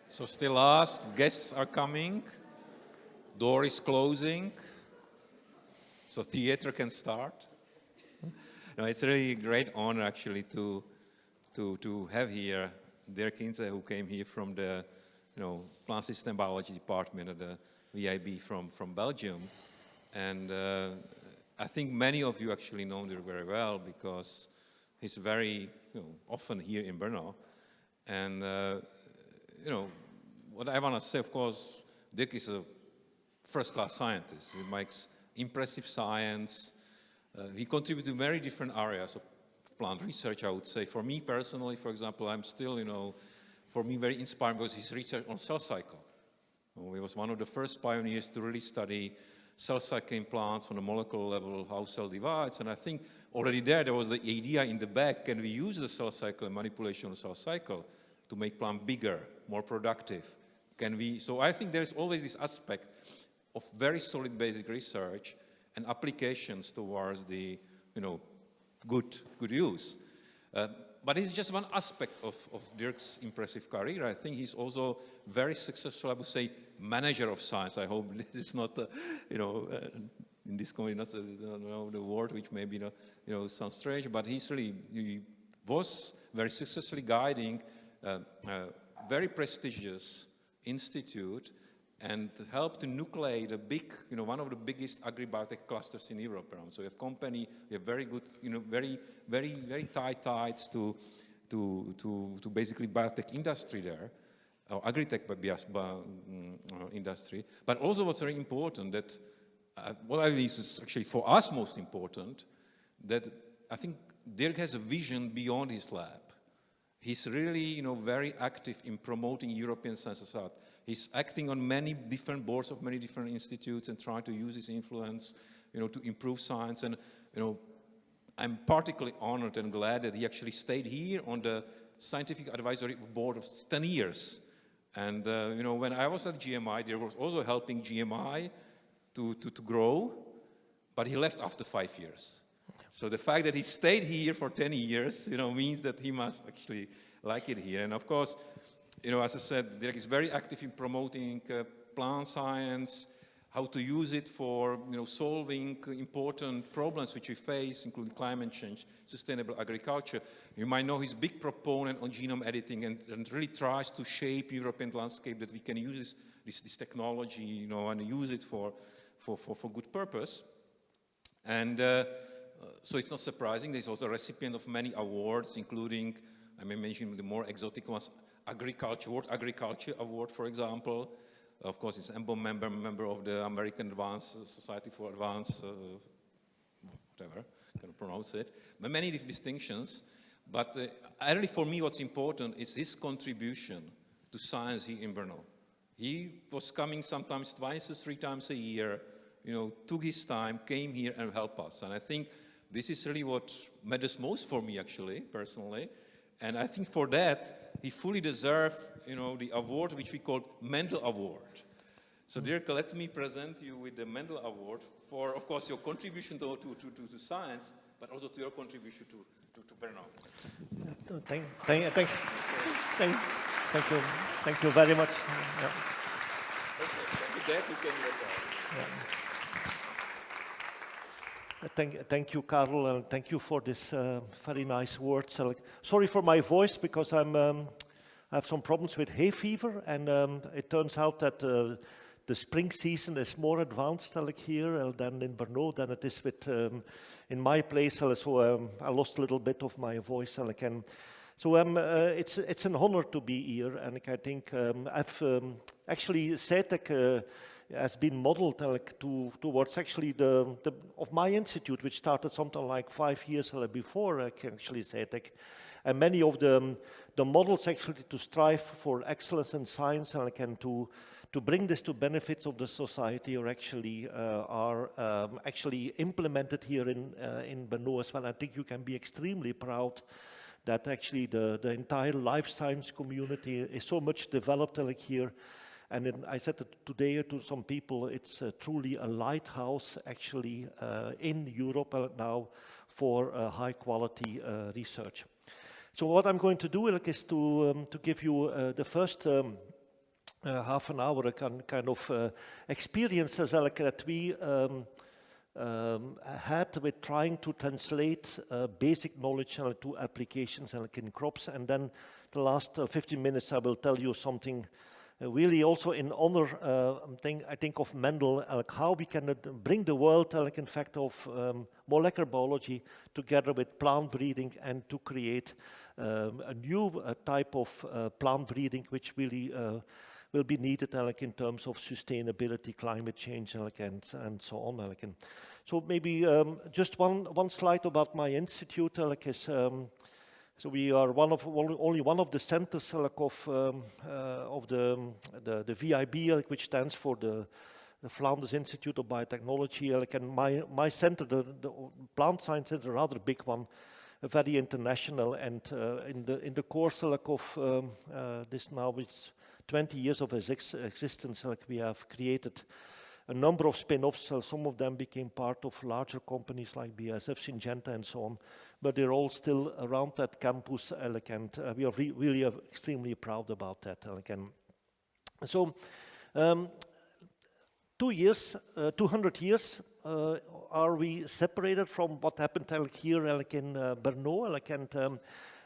So still last, guests are coming, door is closing, so theater can start. No, it's really a great honor actually to have here Dirk Inzé, who came here from the plant system biology department at the VIB from Belgium. And I think many of you actually know Dirk very well because he's very often here in Brno. And what I want to say, of course, Dirk is a first-class scientist. He makes impressive science. He contributes to very different areas of plant research, I would say. For me personally, for example, I'm still, for me very inspiring was his research on cell cycle. He was one of the first pioneers to really study cell cycle in plants on a molecular level, how cell divides. And I think already there was the idea in the back, can we use the cell cycle and manipulation of the cell cycle to make plant bigger, more productive? So I think there's always this aspect of very solid basic research and applications towards the, good use. But it's just one aspect of Dirk's impressive career. I think he's also very successful, I would say, manager of science. I hope this is not, in this community, not the word which maybe, sounds strange, but he was very successfully guiding a very prestigious institute and helped to nucleate a big, one of the biggest agri-biotech clusters in Europe around. So we have company, we have very good, very tight ties to basically biotech industry there, or agri-tech industry. But also what's very important that, what I believe is actually for us most important, that I think Dirk has a vision beyond his lab. He's really, very active in promoting European science society. He's acting on many different boards of many different institutes and trying to use his influence, to improve science. And, I'm particularly honored and glad that he actually stayed here on the scientific advisory board of 10 years. And, when I was at GMI, there was also helping GMI to grow, but he left after 5 years. So the fact that he stayed here for 10 years, means that he must actually like it here. And of course, as I said, Dirk is very active in promoting plant science, how to use it for, solving important problems which we face, including climate change, sustainable agriculture. You might know he's a big proponent on genome editing and really tries to shape European landscape that we can use this technology, and use it for good purpose. And so it's not surprising. He's also a recipient of many awards, including, I may mention the more exotic ones, World Agriculture Award, for example. Of course, he's a member of the American Society for Advanced, whatever, I can pronounce it. But many distinctions. But really for me, what's important is his contribution to science here in Brno. He was coming sometimes twice or 3 times a year, took his time, came here and helped us. And I think this is really what matters most for me, actually, personally. And I think for that, he fully deserves, the award which we call MENDEL Award. So Dirk, let me present you with the MENDEL Award for, of course, your contribution to science, but also to your contribution to Brno. Thank you very much. Yeah. Okay, you can Thank you, Karel, and thank you for this very nice words. Sorry for my voice because I have some problems with hay fever, and it turns out that the spring season is more advanced here than in Brno than it is in my place. So I lost a little bit of my voice. It's an honor to be here, and I think I've actually CITEC has been modeled towards actually of my institute, which started something like 5 years before actually CITEC. And many of the models actually to strive for excellence in science and to bring this to benefits of the society are actually implemented here in Brno as well. I think you can be extremely proud that actually the entire life science community is so much developed here. And I said today to some people, it's truly a lighthouse actually in Europe now for high quality research. So what I'm going to do is to give you the first half an hour, kind of experiences that we had with trying to translate basic knowledge to applications in crops. And then the last 15 minutes I will tell you something really also in honor I think of Mendel, how we can bring the world in fact of molecular biology together with plant breeding and to create a new type of plant breeding which really will be needed in terms of sustainability, climate change, and so on. So maybe just one slide about my institute. So we are only one of the centers of the VIB, which stands for the Flanders Institute of Biotechnology. And my center, the Plant Science, is a rather big one, very international, and in the course of this now is 20 years of existence, we have created a number of spin-offs. Some of them became part of larger companies like BASF, Syngenta, and so on. But they're all still around that campus, and we are really extremely proud about that. So, 200 years are we separated from what happened here in Brno,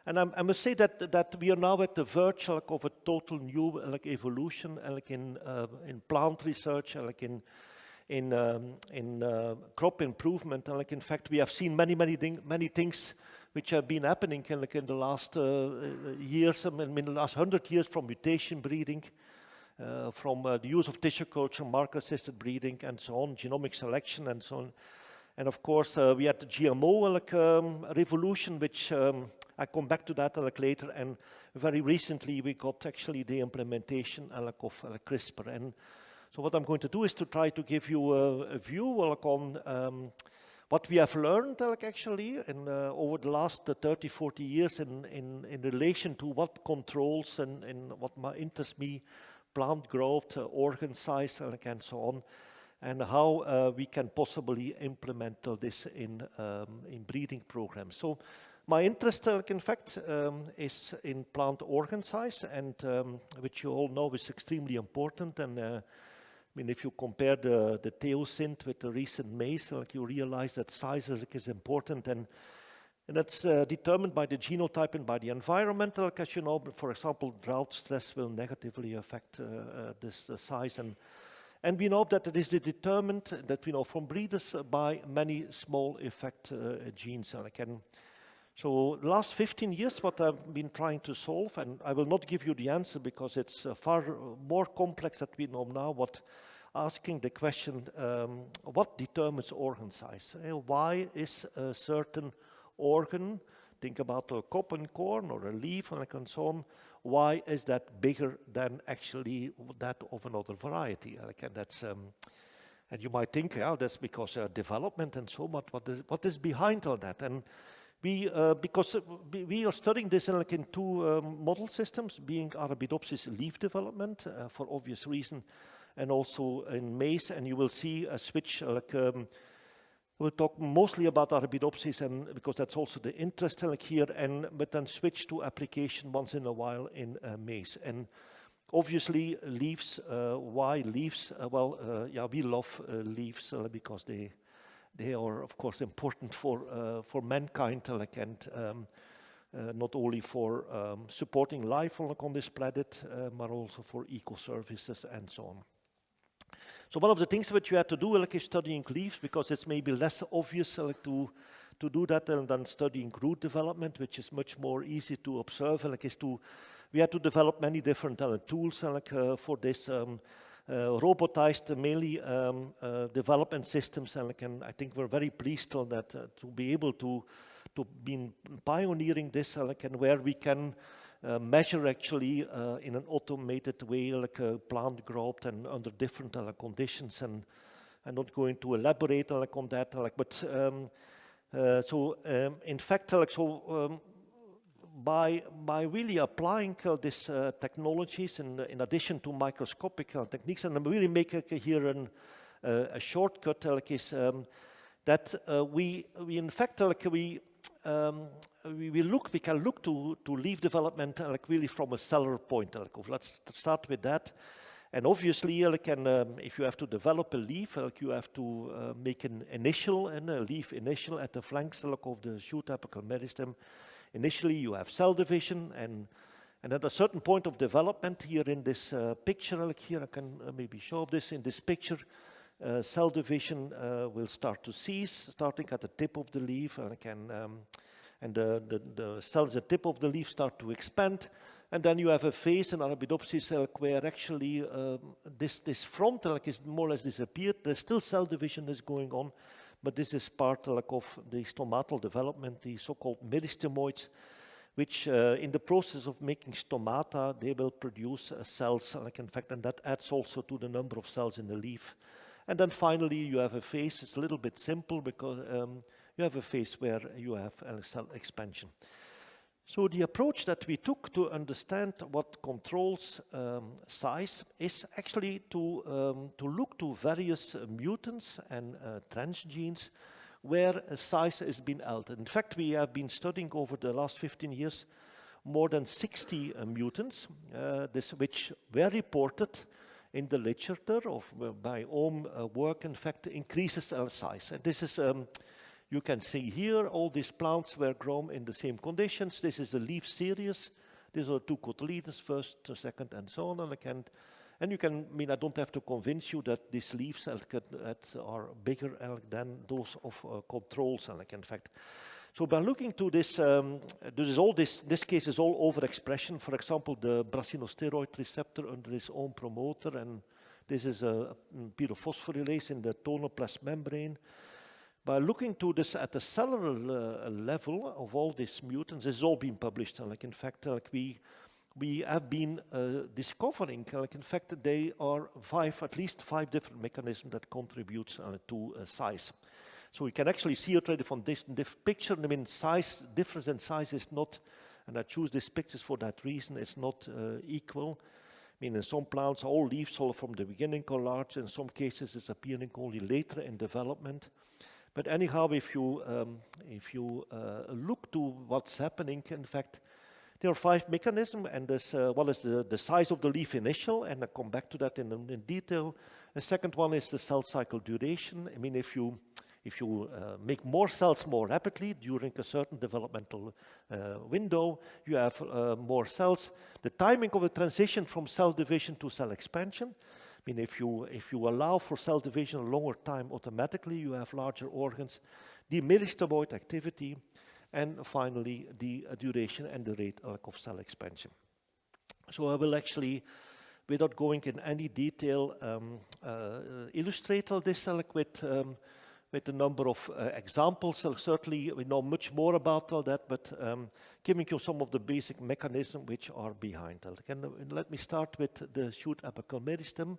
and I must say that we are now at the verge of a total new evolution in plant research, in crop improvement. In fact, we have seen many things which have been happening in the last years, in the last 100 years, from mutation breeding, from the use of tissue culture, marker-assisted breeding, and so on, genomic selection, and so on. And of course, we had the GMO revolution, which I come back to that later. And very recently, we got actually the implementation of CRISPR. And so what I'm going to do is to try to give you a view on what we have learned actually over the last 30, 40 years in relation to what controls and what interests me, plant growth, organ size, and so on, and how we can possibly implement this in breeding programs. So my interest, in fact, is in plant organ size, and which you all know is extremely important. And I mean, if you compare the teosint with the recent maize, you realize that size is important, and that's determined by the genotype and by the environmental. As you know, for example, drought stress will negatively affect this size, and we know that it is determined, that we know from breeders, by many small effect genes. So the last 15 years, what I've been trying to solve, and I will not give you the answer because it's far more complex that we know now, asking the question, what determines organ size? Why is a certain organ, think about a cob and corn or a leaf and so on, why is that bigger than actually that of another variety? And that's, and you might think, yeah, that's because development and so on, what is behind all that? And because we are studying this in two model systems, being Arabidopsis leaf development for obvious reason, and also in maize, and you will see a switch. We'll talk mostly about Arabidopsis, and because that's also the interest here, but then switch to application once in a while in maize. And obviously leaves. Why leaves? Yeah, we love leaves because they are, of course, important for mankind, and not only for supporting life on this planet, but also for eco-services and so on. So one of the things that you have to do is studying leaves, because it's maybe less obvious to do that than studying root development, which is much more easy to observe. We had to develop many different tools for this. Robotized mainly development systems, and I think we're very pleased that to be able to be pioneering this, and where we can measure actually in an automated way plant growth and under different conditions, and I'm not going to elaborate on that, but in fact, by really applying these technologies in addition to microscopic techniques, and I'm really making here a shortcut, is that we in fact we can look to leaf development like really from a cellular point. Let's start with that. And obviously, if you have to develop a leaf, you have to make an initial and a leaf initial at the flanks of the shoot apical meristem. Initially, you have cell division, and at a certain point of development, here in this picture, here I can maybe show this in this picture, cell division will start to cease, starting at the tip of the leaf, and the cells at the tip of the leaf start to expand, and then you have a phase in Arabidopsis where actually this front is more or less disappeared. There's still cell division is going on, but this is part of the stomatal development, the so-called meristemoids, which in the process of making stomata, they will produce cells, in fact, and that adds also to the number of cells in the leaf. And then finally, you have a phase. It's a little bit simple because you have a phase where you have cell expansion. So the approach that we took to understand what controls size is actually to look to various mutants and transgenes where size has been altered. In fact, we have been studying over the last 15 years more than 60 mutants, which were reported in the literature by own work, in fact, increases cell size. And this is, you can see here, all these plants were grown in the same conditions. This is a leaf series. These are two cotyledons, first, second, and so on. And you can, I don't have to convince you that these leaves are bigger than those of controls, in fact. So by looking to this, this case is all overexpression. For example, the brasinosteroid receptor under its own promoter, and this is a pyrophosphorylase in the tonoplasm membrane. By looking to this at the cellular level of all these mutants, this has all been published. In fact, we have been discovering, in fact, they are at least five different mechanisms that contribute to size. So we can actually see it already from this picture. Size, difference in size is not, and I choose these pictures for that reason, it's not equal. In some plants, all leaves all from the beginning are large. In some cases, it's appearing only later in development. But anyhow, if you look to what's happening, in fact, there are five mechanisms, and this one is the size of the leaf initial, and I'll come back to that in detail. The second one is the cell cycle duration. If you make more cells more rapidly during a certain developmental window, you have more cells. The timing of a transition from cell division to cell expansion. If you allow for cell division a longer time, automatically you have larger organs. The meristemoid activity, and finally the duration and the rate of cell expansion. So I will actually, without going in any detail, illustrate all this with a number of examples. So certainly we know much more about all that, but giving you some of the basic mechanisms which are behind it. Let me start with the shoot apical meristem,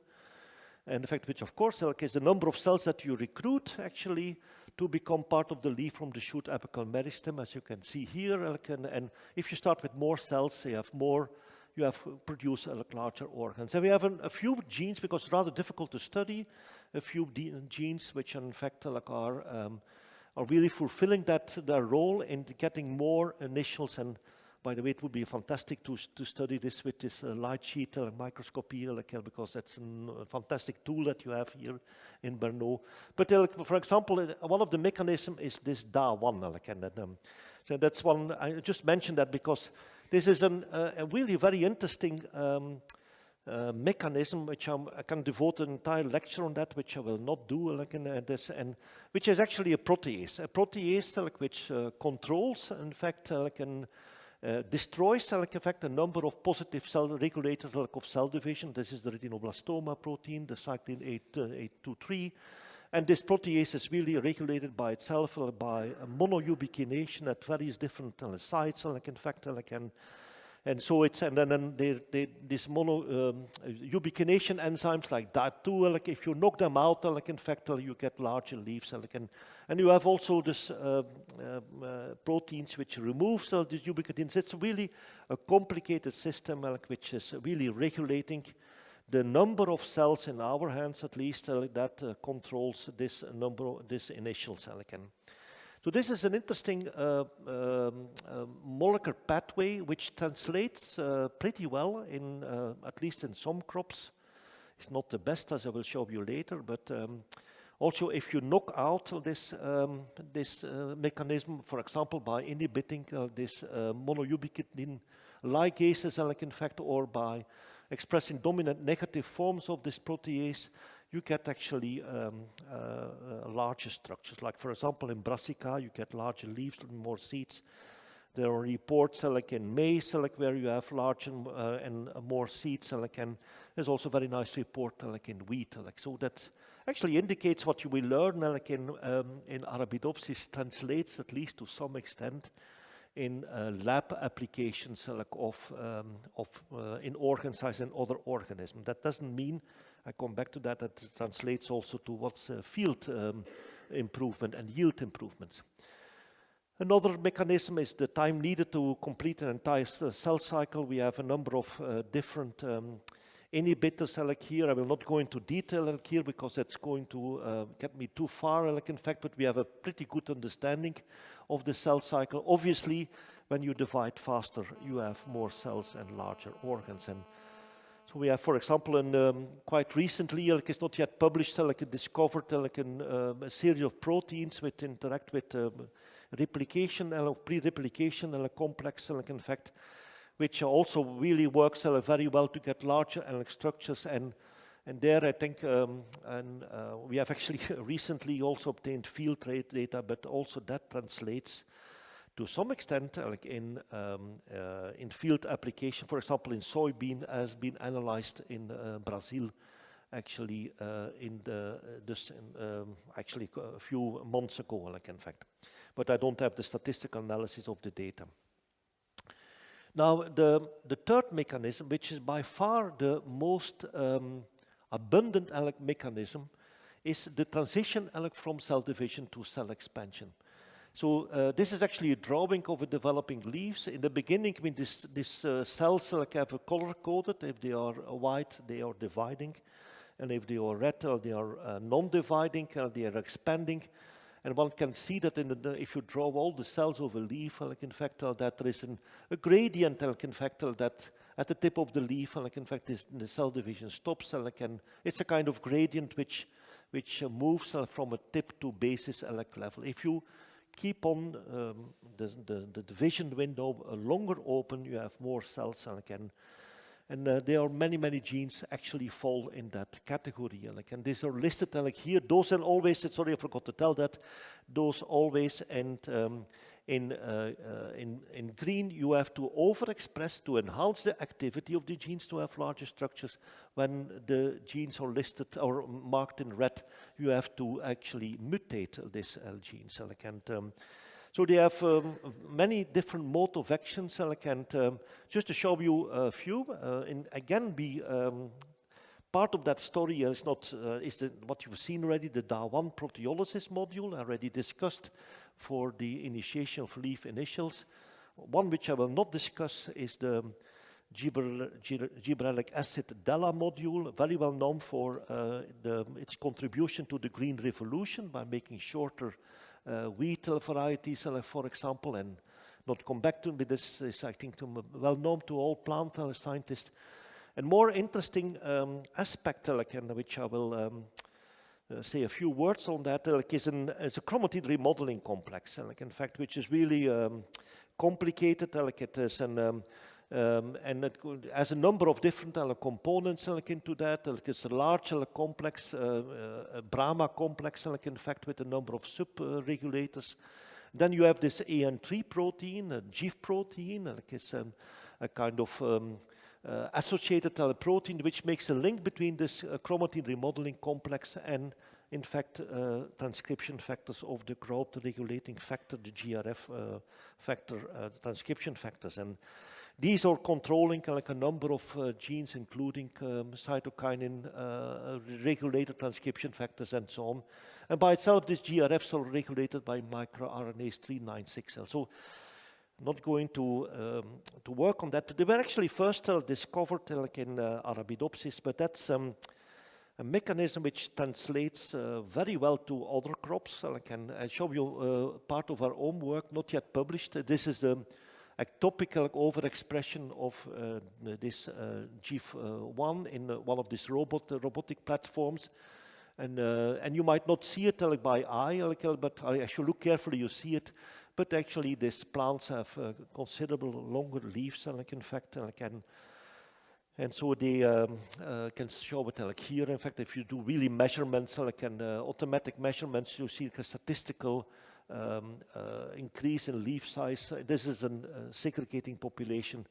and in fact, which of course is the number of cells that you recruit actually to become part of the leaf from the shoot apical meristem, as you can see here. And if you start with more cells, you have produced larger organs. And we have a few genes, because it's rather difficult to study, a few genes which in fact are really fulfilling their role in getting more initials. And by the way, it would be fantastic to study this with this light sheet microscopy, because that's a fantastic tool that you have here in Brno. But for example, one of the mechanisms is this DA1. So that's one, I just mentioned that because this is a really very interesting mechanism, which I can devote an entire lecture on that, which I will not do, and which is actually a protease, which controls, in fact, destroys, in fact, a number of positive cell regulators of cell division. This is the retinoblastoma protein, the cyclin 823. And this protease is really regulated by itself by monoubiquination at various different sites, in fact, and so it's, and then this monoubiquination enzymes like DAT2, if you knock them out, in fact, you get larger leaves, and you have also this proteins which remove these ubiquitins. It's really a complicated system, which is really regulating the number of cells in our hands, at least, that controls this number, this initial cell. So this is an interesting molecular pathway which translates pretty well in, at least in some crops. It's not the best, as I will show you later, but also if you knock out this, mechanism, for example, by inhibiting this monoubiquitin ligases, in fact, or by expressing dominant negative forms of this protease, you get actually larger structures. Like, for example, in brassica, you get larger leaves and more seeds. There are reports like in maize, like where you have larger and more seeds, and there's also a very nice report like in wheat. So that actually indicates what you will learn like in Arabidopsis translates at least to some extent in lab applications like in organ size and other organisms. That doesn't mean, I come back to that, that translates also to what's field improvement and yield improvements. Another mechanism is the time needed to complete an entire cell cycle. We have a number of different inhibitors like here. I will not go into detail like here because that's going to get me too far like in fact, but we have a pretty good understanding of the cell cycle. Obviously, when you divide faster, you have more cells and larger organs. And so we have, for example, quite recently, like it's not yet published, like discovered like a series of proteins which interact with replication, pre-replication complex, in fact, which also really works very well to get larger structures. And there, I think, we have actually recently also obtained field rate data, but also that translates to some extent like in field application. For example, in soybean has been analyzed in Brazil, actually actually a few months ago, like in fact. But I don't have the statistical analysis of the data. Now, the third mechanism, which is by far the most abundant mechanism, is the transition from cell division to cell expansion. So this is actually a drawing of a developing leaves. In the beginning, I mean, these cells have a color coded. If they are white, they are dividing, and if they are red, they are non-dividing. They are expanding. And one can see that if you draw all the cells of a leaf, like in fact, that there is a gradient, like in fact, that at the tip of the leaf, like in fact, the cell division stops. It's a kind of gradient which moves from a tip to basis level. If you keep on the division window longer open, you have more cells, and there are many genes actually fall in that category. And these are listed here. Those and always, sorry, I forgot to tell that, those always and in green, you have to overexpress to enhance the activity of the genes to have larger structures. When the genes are listed or marked in red, you have to actually mutate these genes. So they have many different mode of actions, and just to show you a few, part of that story is what you've seen already, the DA1 proteolysis module, already discussed for the initiation of leaf initials. One which I will not discuss is the gibberellic acid DELA module, very well known for its contribution to the green revolution by making shorter wheat varieties, for example, and not come back to it, but this is, I think, well known to all plant scientists. And more interesting aspect, which I will say a few words on that, is a chromatin remodeling complex, in fact, which is really complicated. It is and it has a number of different components into that. It's a large complex, Brahma complex, in fact, with a number of sub-regulators. Then you have this AN3 protein, a GIF protein, it's a kind of associated protein which makes a link between this chromatin remodeling complex and, in fact, transcription factors of the growth regulating factor, the GRF factor, transcription factors. And these are controlling a number of genes, including cytokinin, regulated transcription factors, and so on. And by itself, these GRFs are regulated by microRNAs 396L. So, not going to work on that. They were actually first discovered in Arabidopsis, but that's a mechanism which translates very well to other crops. I can show you part of our own work, not yet published. This is the ectopic overexpression of this GIF1 in one of these robotic platforms. And you might not see it by eye, but if you look carefully, you see it. But actually, these plants have considerable longer leaves, in fact, and so they can show it here. In fact, if you do really measurements, automatic measurements, you see a statistical increase in leaf size. This is a segregating population,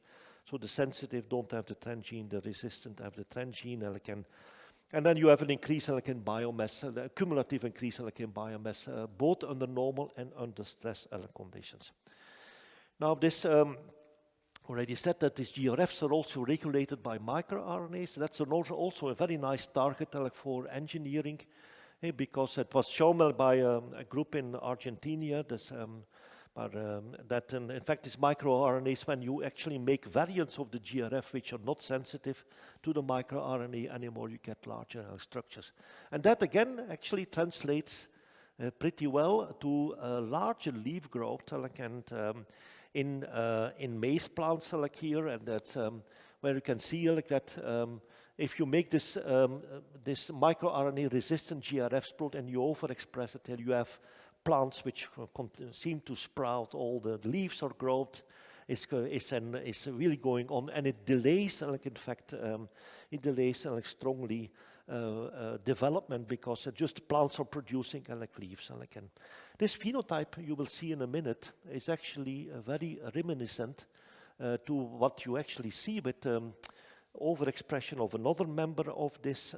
so the sensitive don't have the transgene, the resistant have the transgene, and then you have an increase in biomass, a cumulative increase in biomass, both under normal and under stress conditions. Now this already said that these GRFs are also regulated by microRNAs. That's also a very nice target for engineering, because it was shown by a group in Argentina. That in fact these microRNAs, when you actually make variants of the GRF which are not sensitive to the microRNA anymore, you get larger structures. And that again actually translates pretty well to larger leaf growth in maize plants here, and that's where you can see that if you make this microRNA resistant GRF sprout and you overexpress it, you have plants which seem to sprout. All the leaves or growth is really going on, and it delays, in fact, it delays strongly development, because just plants are producing leaves. This phenotype you will see in a minute is actually very reminiscent to what you actually see with overexpression of another member of this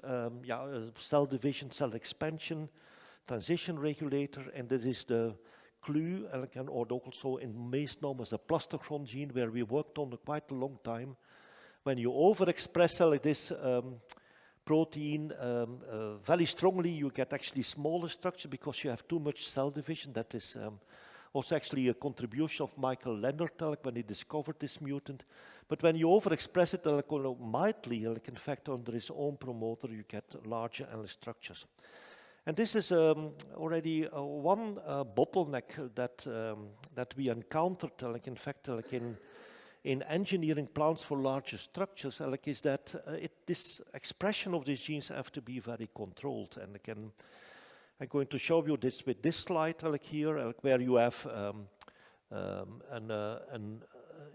cell division, cell expansion, transition regulator, and this is the clue, or also in maize known as a plastogron gene, where we worked on quite a long time. When you overexpress this protein very strongly, you get actually smaller structure because you have too much cell division. That is also actually a contribution of Michael Leonard when he discovered this mutant. But when you overexpress it mildly, in fact under his own promoter, you get larger structures. And this is already one bottleneck that we encountered, in fact, in engineering plants for larger structures, is that this expression of these genes have to be very controlled. And I'm going to show you this with this slide here, where you have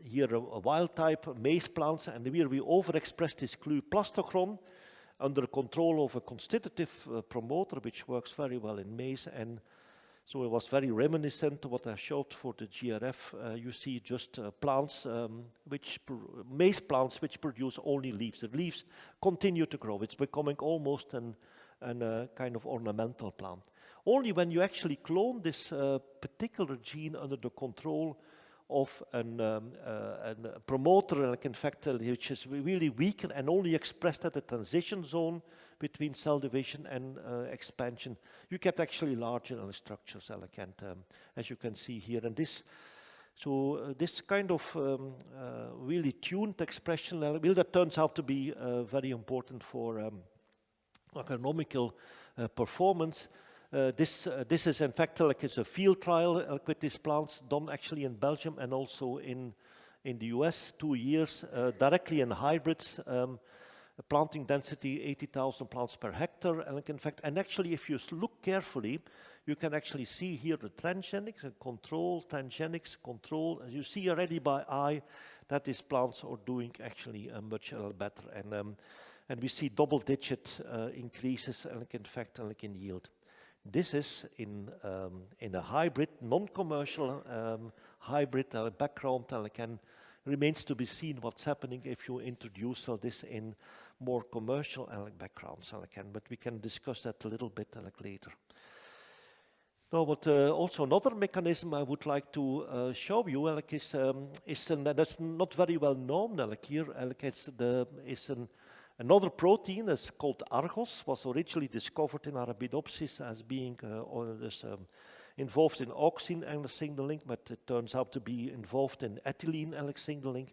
here a wild type maize plants, and here we overexpress this clue plastogron under control of a constitutive promoter, which works very well in maize. And so it was very reminiscent to what I showed for the GRF. You see just plants, maize plants which produce only leaves. The leaves continue to grow. It's becoming almost a kind of ornamental plant. Only when you actually clone this particular gene under the control of a promoter, in fact, which is really weak and only expressed at the transition zone between cell division and expansion, you get actually larger structures, as you can see here. And this kind of really tuned expression, that turns out to be very important for economical performance. This is in fact it's a field trial with these plants done actually in Belgium and also in the US, 2 years, directly in hybrids, planting density 80,000 plants per hectare. And in fact, and actually if you look carefully, you can actually see here the transgenics and control, transgenics, control. As you see already by eye that these plants are doing actually much better. And we see double-digit increases, in fact, in yield. This is in a hybrid, non-commercial hybrid background. Remains to be seen what's happening if you introduce this in more commercial backgrounds. But we can discuss that a little bit later. Now, but also another mechanism I would like to show you is that's not very well known. Here, another protein is called Argos, was originally discovered in Arabidopsis as being involved in auxin signaling, but it turns out to be involved in ethylene signaling.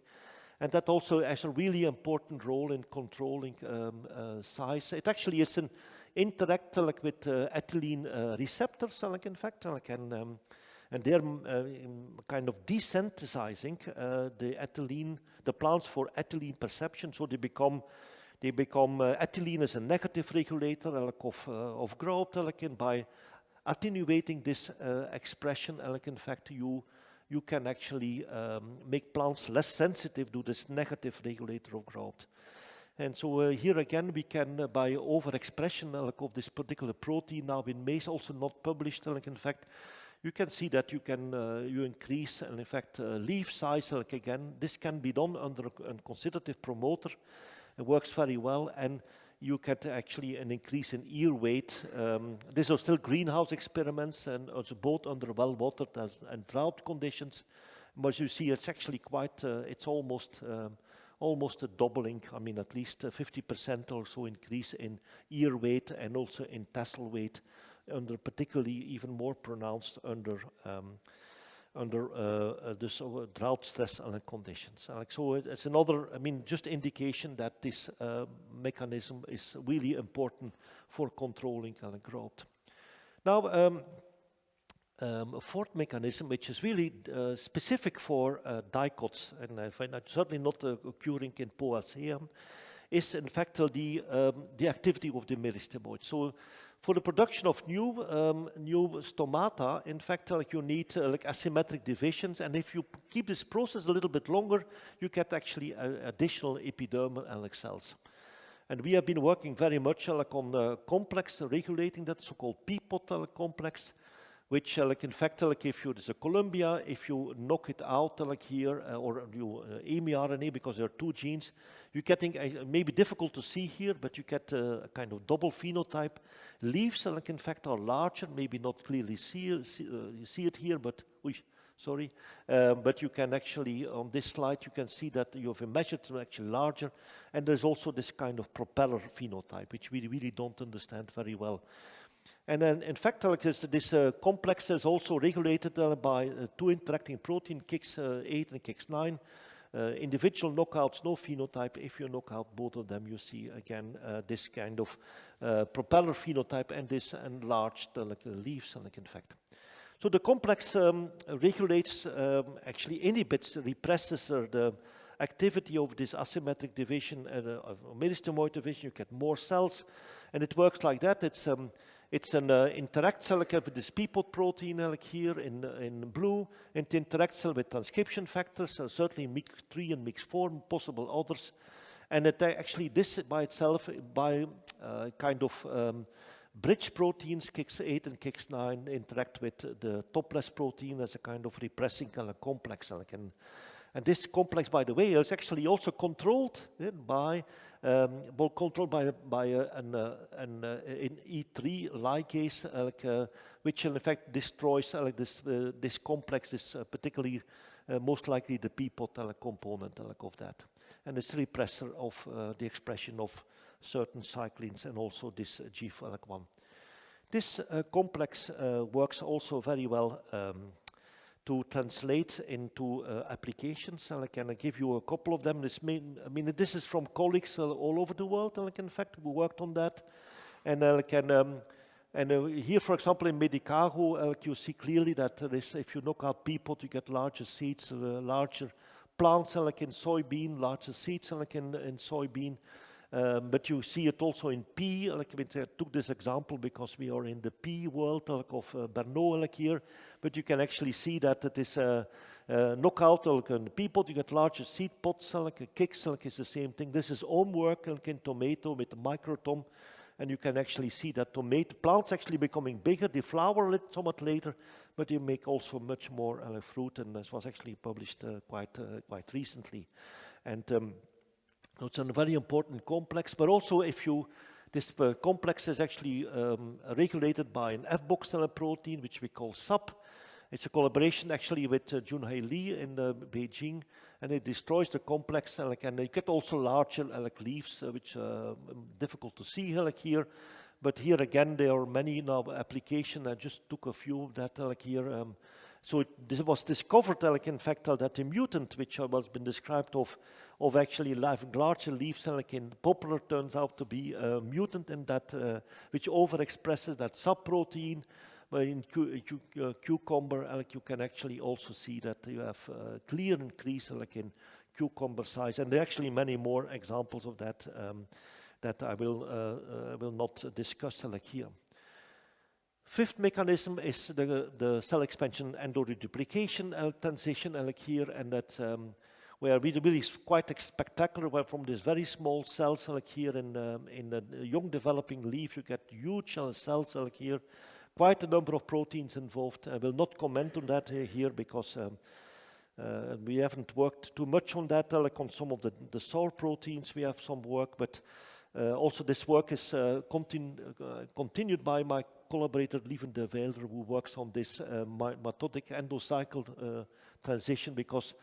And that also has a really important role in controlling size. It actually is an interact with ethylene receptors, in fact, and they're kind of desensitizing the plants for ethylene perception, so they become ethylene is a negative regulator of growth, and by attenuating this expression, in fact, you can actually make plants less sensitive to this negative regulator of growth. And so here again, we can, by overexpression of this particular protein now in maize, also not published, in fact, you can see that you can you increase, in fact, leaf size. Again, this can be done under a constitutive promoter. It works very well, and you get actually an increase in ear weight. These are still greenhouse experiments, and also both under well-watered and drought conditions. But you see, it's actually quite. It's almost a doubling. I mean, at least 50% or so increase in ear weight and also in tassel weight, under particularly even more pronounced under this drought stress conditions. So it's another, I mean, just indication that this mechanism is really important for controlling growth. Now, a fourth mechanism, which is really specific for dicots, and I find that certainly not occurring in Poaceae, is in fact the activity of the meristemoid. So for the production of new stomata, in fact, you need asymmetric divisions, and if you keep this process a little bit longer, you get actually additional epidermal cells. And we have been working very much on the complex regulating that so-called P-pot complex, which in fact, if you, there's a Columbia, if you knock it out here, or you emiRNA, because there are two genes, you're getting, maybe difficult to see here, but you get a kind of double phenotype. Leaves, in fact, are larger, maybe not clearly you see it here, but, sorry, but you can actually, on this slide, you can see that you have measured them actually larger, and there's also this kind of propeller phenotype, which we really don't understand very well. And then, in fact, this complex is also regulated by two interacting protein, KIX8 and KIX9. Individual knockouts, no phenotype. If you knock out both of them, you see again this kind of propeller phenotype and this enlarged leaves, in fact. So the complex regulates, actually inhibits, represses the activity of this asymmetric division, of meristemoid division. You get more cells, and it works like that. It's an interact cell with this P-pot protein here in blue. It interacts with transcription factors, certainly MIC3 and MIC4, possible others. And it actually, this by itself, by kind of bridge proteins, KIX8 and KIX9, interact with the topless protein as a kind of repressing complex. And this complex, by the way, is actually also controlled by an E3 ligase, which in effect destroys this complex. Is particularly most likely the P-pot component of that, and it's a repressor of the expression of certain cyclins and also this G1. This complex works also very well to translate into applications. And I can give you a couple of them. This is from colleagues all over the world, in fact, who worked on that. And here, for example, in Medicago, you see clearly that there is, if you knock out P-pot, you get larger seeds, larger plants, like in soybean, larger seeds, like in soybean. But you see it also in pea. I took this example because we are in the pea world of Bernot here. But you can actually see that it is knockout in the pea pot. You get larger seed pods. Like a kick is the same thing. This is homework in tomato with the microtom. And you can actually see that tomato plants actually becoming bigger. They flower somewhat later, but they make also much more fruit. And this was actually published quite recently. And it's a very important complex, but also this complex is actually regulated by an F-box protein, which we call SAP. It's a collaboration actually with Junhei Li in Beijing, and it destroys the complex, and you get also larger leaves, which are difficult to see here. But here again, there are many now applications. I just took a few of that here. So this was discovered, like, in fact, that the mutant, which has been described of actually living larger leaves, like in poplar, turns out to be a mutant in that, which overexpresses that subprotein. But in cucumber, like, you can actually also see that you have a clear increase, like in cucumber size, and there are actually many more examples of that that I will not discuss, like, here. Fifth mechanism is the cell expansion endoreduplication transition, like here, and that's where we really is quite spectacular. Where from this very small cells, like here in the young developing leaf, you get huge cells, like here, quite a number of proteins involved. I will not comment on that here because we haven't worked too much on that. Like on some of the sour proteins, we have some work, but also this work is continued by my collaborator Lieven de Veilder, who works on this mitotic endocycle transition, because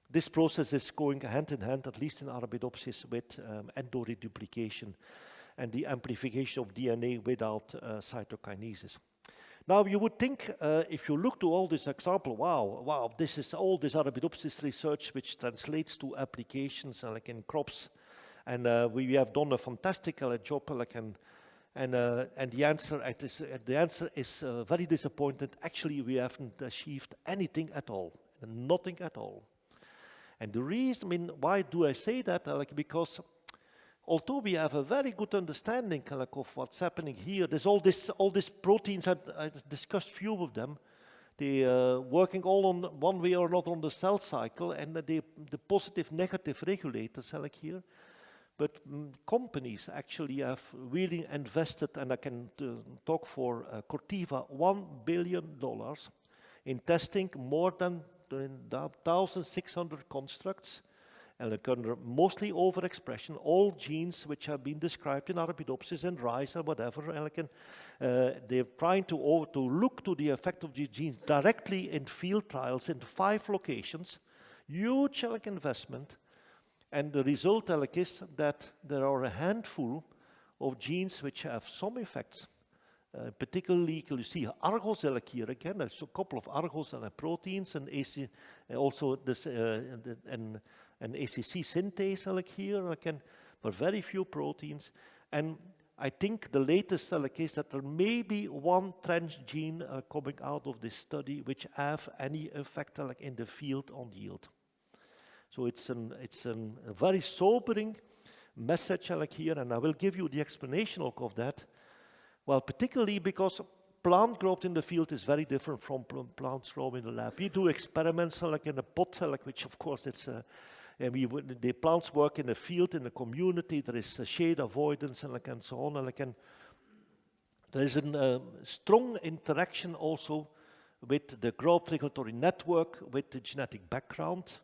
this process is going hand in hand, at least in Arabidopsis, with endoreduplication and the amplification of DNA without cytokinesis. Now you would think, if you look to all this example, wow, this is all this Arabidopsis research which translates to applications like in crops, and we have done a fantastic job, like, and the answer is very disappointing. Actually, we haven't achieved anything at all, nothing at all. And the reason, I mean, why do I say that? Like, because although we have a very good understanding, like, of what's happening here, there's all these proteins. I discussed few of them. They working all on one way or another on the cell cycle, and the positive, negative regulators, like here. But companies actually have really invested, and I can talk for Corteva, $1 billion in testing more than 1,600 constructs, and under mostly overexpression, all genes which have been described in Arabidopsis and rice and whatever, and they're trying to look to the effect of these genes directly in field trials in 5 locations, huge investment. And the result, is that there are a handful of genes which have some effects. Particularly, you see Argos here again. There's a couple of Argos proteins, and also this an ACC synthase here, but very few proteins. And I think the latest is that there may be one transgene coming out of this study which have any effect in the field on yield. So it's a very sobering message here, and I will give you the explanation of that. Well, particularly because plant growth in the field is very different from plants growing in the lab. We do experiments in a pot, which of course it's the plants work in the field, in the community. There is shade avoidance and so on, there is a strong interaction also with the growth regulatory network, with the genetic background.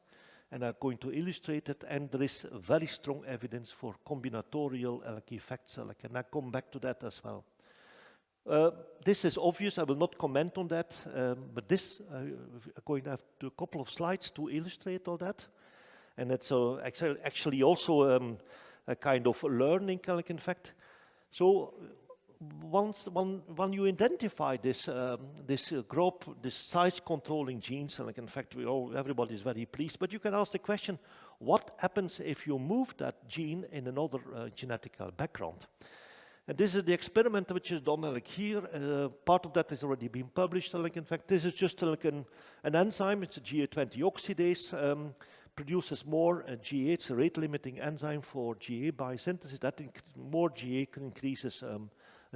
And I'm going to illustrate it, and there is very strong evidence for combinatorial effects, and I come back to that as well. This is obvious, I will not comment on that, but this, I'm going to have a couple of slides to illustrate all that. And it's actually also a kind of learning, in fact. So when you identify this group, this size controlling genes, and in fact everybody is very pleased, but you can ask the question, what happens if you move that gene in another genetic background? And this is the experiment which is done here. Part of that has already been published. In fact, this is just an enzyme. It's a GA20 oxidase. Produces more GA. It's a rate-limiting enzyme for GA biosynthesis. That more GA increases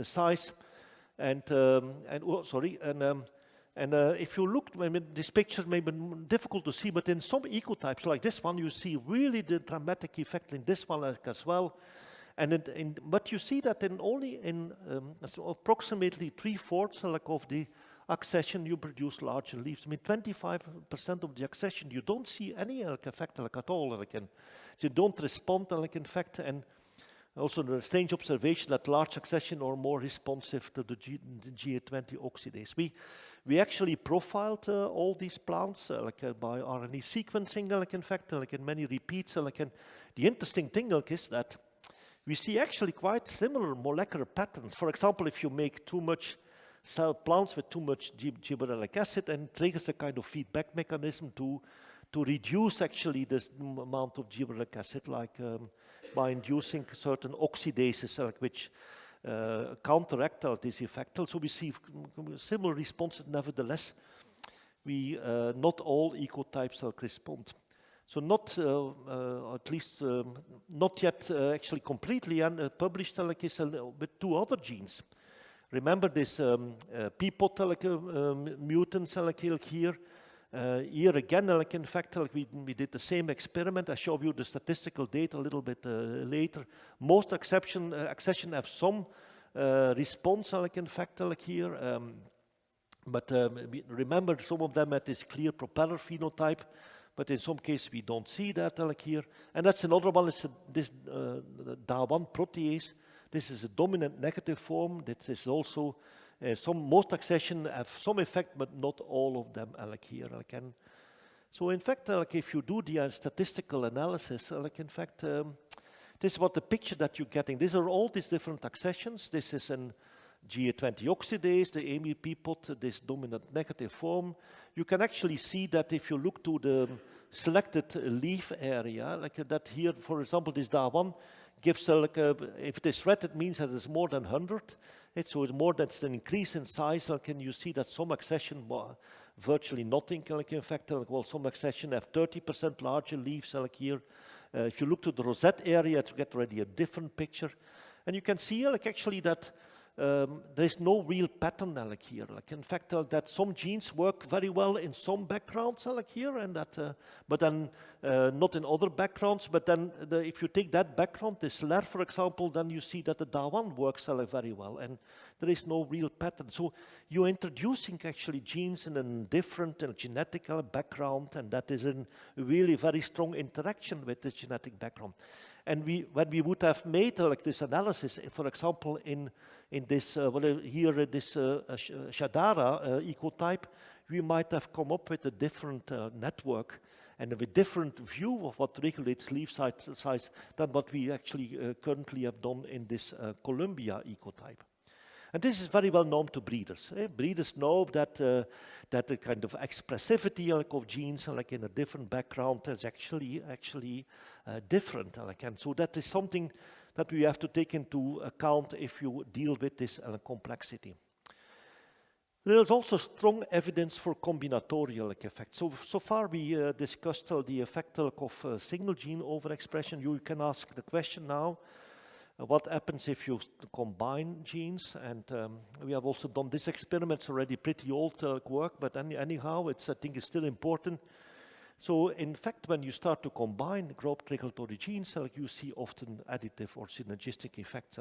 size. And if you look, this picture may be difficult to see, but in some ecotypes like this one, you see really the dramatic effect in this one as well. But you see that only in approximately 3/4 of the accession, you produce larger leaves. 25% of the accession, you don't see any effect at all. You don't respond, in fact, and also the strange observation that large accession are more responsive to the GA20 oxidase. We actually profiled all these plants by RNA sequencing, in fact, in many repeats. The interesting thing is that we see actually quite similar molecular patterns. For example, if you make too much cell plants with too much gibberellic acid, and triggers a kind of feedback mechanism to reduce actually this amount of gibberellic acid, like by inducing certain oxidases, which counteract this effect. So we see similar responses. Nevertheless, not all ecotypes respond. So not, at least not yet actually completely published with 2 other genes. Remember this PPOT mutant here. Here again, in fact, we did the same experiment. I show you the statistical data a little bit later. Most accession have some response, in fact, here. But remember, some of them had this clear propeller phenotype, but in some cases we don't see that here. And that's another one, is this DA1 protease. This is a dominant negative form. This is also most accession have some effect, but not all of them here. So in fact, if you do the statistical analysis, in fact, this is what the picture that you're getting. These are all these different accessions. This is an GA20 oxidase, the AMP-POT, this dominant negative form. You can actually see that if you look to the selected leaf area, that here, for example, this DA1 gives, if it is red, it means that it's more than 100. So it's more than an increase in size. Can you see that some accession, virtually nothing, in fact, well, some accession have 30% larger leaves, here. If you look to the rosette area, you get already a different picture. And you can see, actually, that there is no real pattern here. In fact, that some genes work very well in some backgrounds here, and that, but then not in other backgrounds. But then, if you take that background, this LER, for example, then you see that the DA1 works very well, and there is no real pattern. So you're introducing actually genes in a different genetic background, and that is a really very strong interaction with the genetic background. And when we would have made this analysis, for example, in this here this Shadara ecotype, we might have come up with a different network and a different view of what regulates leaf size than what we actually currently have done in this Columbia ecotype. And this is very well known to breeders. Breeders know that that the kind of expressivity of genes in a different background is actually different. And so that is something that we have to take into account if you deal with this complexity. There is also strong evidence for combinatorial effects. So far we discussed the effect of single gene overexpression. You can ask the question now, what happens if you combine genes? And we have also done this experiment. It's already pretty old work, but anyhow, I think it's still important. So in fact, when you start to combine growth regulatory genes, you see often additive or synergistic effects.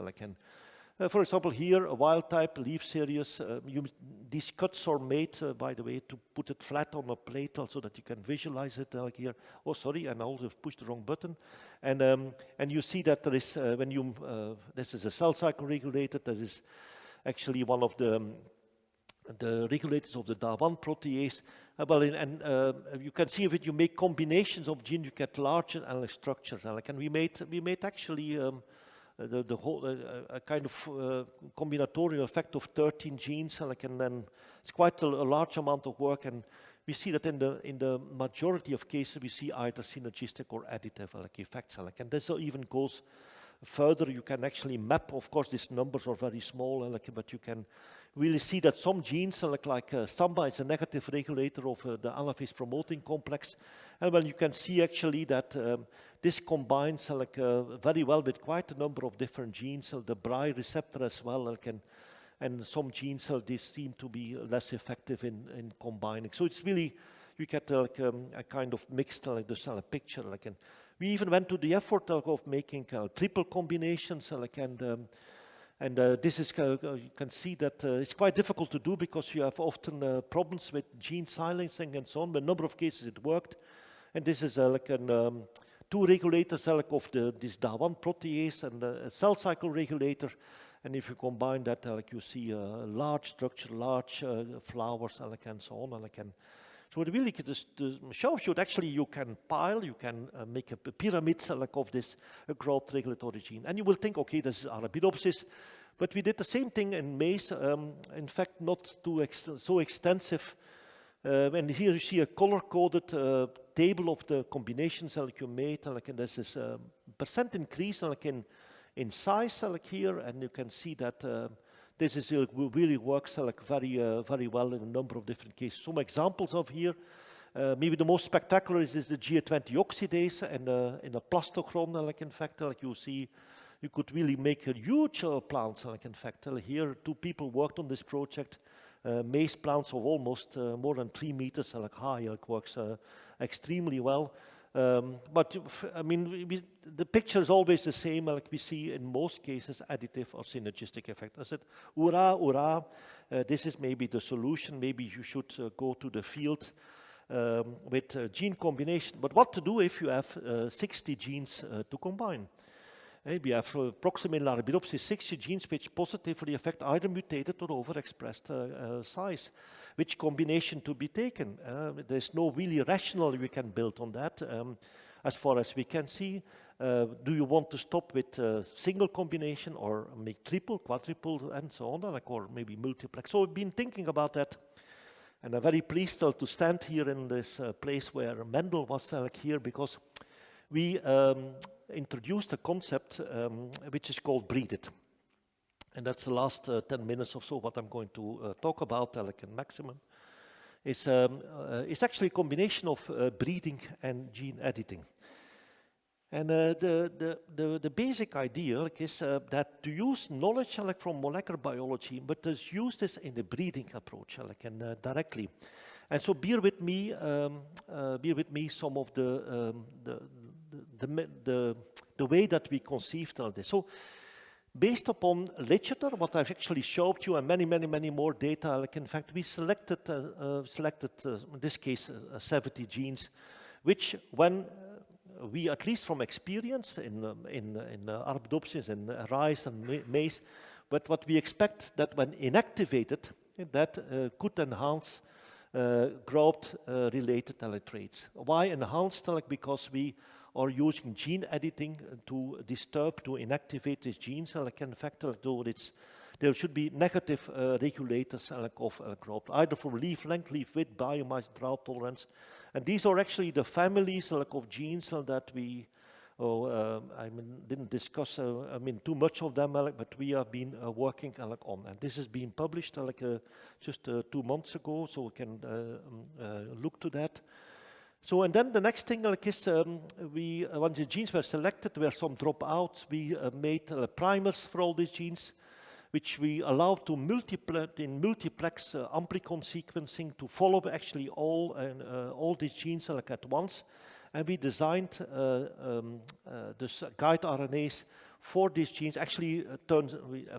For example, here, a wild type leaf series, these cuts are made, by the way, to put it flat on a plate so that you can visualize it here. Oh, sorry, and I also pushed the wrong button. And you see that there is, this is a cell cycle regulator, that is actually one of the regulators of the DA1 protease. You can see if you make combinations of genes, you get larger allelic structures. And we made actually the whole kind of combinatorial effect of 13 genes, and then it's quite a large amount of work, and we see that in the majority of cases we see either synergistic or additive effects, and this even goes further. You can actually map, of course these numbers are very small, but you can really see that some genes, like SAMBA is a negative regulator of the anaphase promoting complex, and well, you can see actually that this combines very well with quite a number of different genes, the BRI receptor as well, and some genes these seem to be less effective in combining. So it's really, you get a kind of mixed picture. We even went to the effort of making triple combinations, and this is, you can see that it's quite difficult to do because you have often problems with gene silencing and so on, but in a number of cases it worked. And this is two regulators of this DA1 protease and a cell cycle regulator. And if you combine that, you see a large structure, large flowers, and so on. So it really shows you that actually you can pile, you can make a pyramid of this growth regulatory gene. And you will think, okay, this is Arabidopsis, But we did the same thing in maize, in fact not too so extensive. And here you see a color-coded table of the combinations like you made, and this is percent increase in size here, and you can see that this is really works very well in a number of different cases. Some examples of here, maybe the most spectacular is the GA20 oxidase and in a plastochron, in fact, you see, you could really make a huge plants, in fact. Here, 2 people worked on this project. Maize plants of almost more than 3 meters high, works extremely well. But I mean, the picture is always the same, we see in most cases additive or synergistic effect. I said, hurrah, hurrah, this is maybe the solution. Maybe you should go to the field with gene combination. But what to do if you have 60 genes to combine? We have approximately Arabidopsis 60 genes which positively affect either mutated or overexpressed size. Which combination to be taken? There's no really rationale we can build on that. As far as we can see, do you want to stop with single combination or make triple, quadruple, and so on, or maybe multiplex? So we've been thinking about that. And I'm very pleased to stand here in this place where Mendel was here, because we introduced a concept which is called breed it. And that's the last 10 minutes or so what I'm going to talk about, in maximum. It's actually a combination of breeding and gene editing. And the basic idea is that to use knowledge from molecular biology, but to use this in the breeding approach, directly. And so bear with me some of the way that we conceived of this. So based upon literature, what I've actually showed you, and many more data, in fact, we selected in this case 70 genes, which when we, at least from experience in Arabidopsis and rice and maize, but what we expect that when inactivated, that could enhance growth-related traits. Why enhanced? Because we are using gene editing to disturb, to inactivate these genes. In fact, there should be negative regulators of growth, either for leaf length, leaf width, biomass, drought tolerance. And these are actually the families of genes that we didn't discuss too much of them, but we have been working on. And this has been published just 2 months ago, so we can look to that. So, and then the next thing is once the genes were selected, there were some dropouts. We made primers for all these genes, which we allowed to multiplex amplicon sequencing to follow actually all these genes at once. And we designed this guide RNAs for these genes. Actually,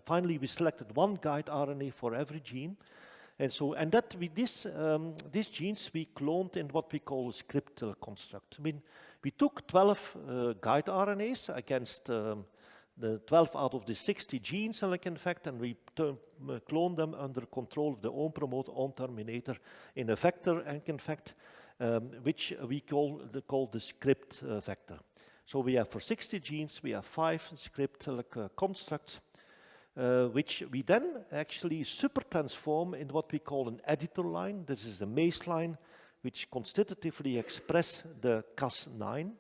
finally we selected 1 guide RNA for every gene. And so, and that with these genes we cloned in what we call a script construct. We took 12 guide RNAs against the 12 out of the 60 genes, in fact, and we cloned them under control of the own promoter, own terminator in a vector, in fact, which we call the script vector. So we have for 60 genes, we have 5 script constructs, which we then actually super transform in what we call an editor line. This is a maize line, which constitutively express the Cas9.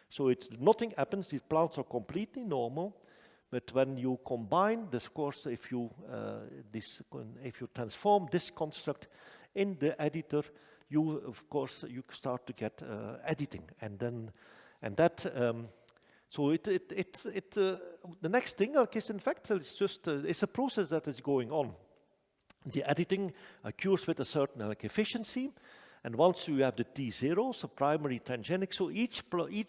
So nothing happens, these plants are completely normal, but when you combine this, of course, if you transform this construct in the editor, you start to get editing, so the next thing is, in fact, it's a process that is going on. The editing occurs with a certain efficiency, and once you have the T0, so primary transgenic, so each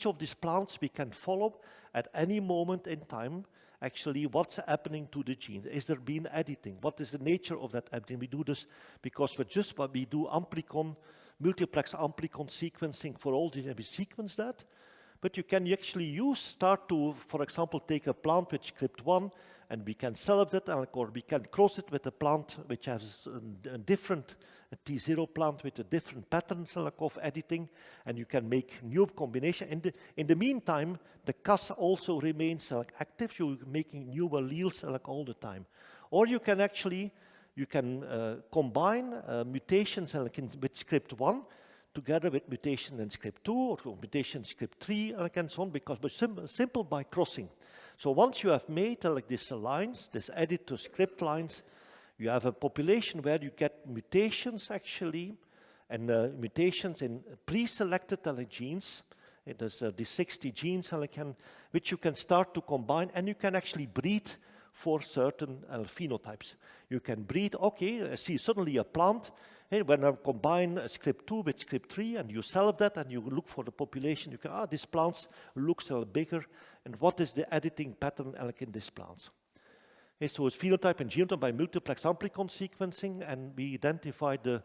of these plants we can follow at any moment in time, actually what's happening to the gene. Is there been editing? What is the nature of that editing? We do this because we do multiplex amplicon sequencing for all the, and we sequence that. But you can actually start to, for example, take a plant with script 1, and we can select it, or we can cross it with a plant which has a different T0 plant with a different pattern of editing, and you can make new combination. In the meantime, the Cas also remains active. You're making new alleles all the time. Or you can actually combine mutations with script 1 together with mutation in script 2 or mutation in script 3 and so on, because it's simple by crossing. So once you have made these lines, this edit to script lines, you have a population where you get mutations actually, and mutations in pre-selected genes. It is the 60 genes which you can start to combine, and you can actually breed for certain phenotypes. You can breed, okay, I see suddenly a plant, hey, when I combine script 2 with script 3 and you select that and you look for the population, you can, this plant looks a little bigger, and what is the editing pattern in this plant? Okay, so it's phenotype and genotype by multiplex amplicon sequencing, and we identified the